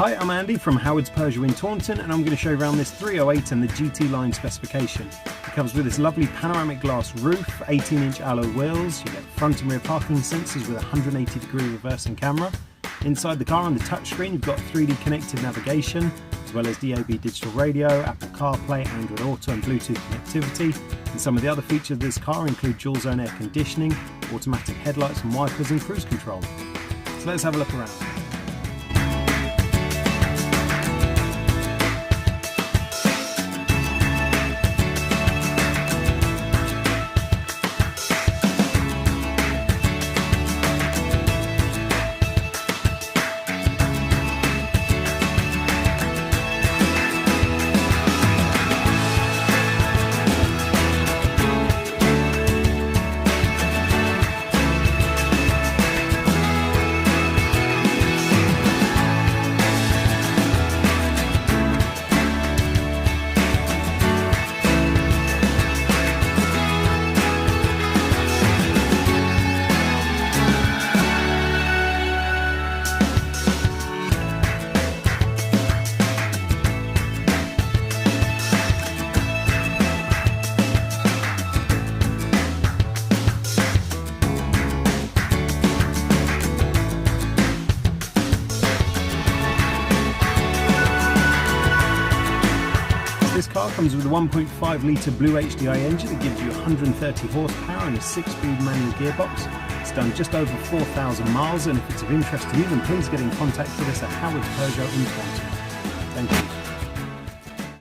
Hi, I'm Andy from Howard's Peugeot in Taunton, and I'm going to show you around this 308 and the GT line specification. It comes with this lovely panoramic glass roof, 18-inch alloy wheels, you get front and rear parking sensors with a 180-degree reversing camera. Inside the car on the touchscreen you've got 3D connected navigation, as well as DAB digital radio, Apple CarPlay, Android Auto and Bluetooth connectivity. And some of the other features of this car include dual zone air conditioning, automatic headlights and wipers and cruise control. So let's have a look around. This car comes with a 1.5 litre Blue HDI engine that gives you 130 horsepower and a 6-speed manual gearbox. It's done just over 4,000 miles, and if it's of interest to you, then please get in contact with us at Howard's Peugeot in Taunton.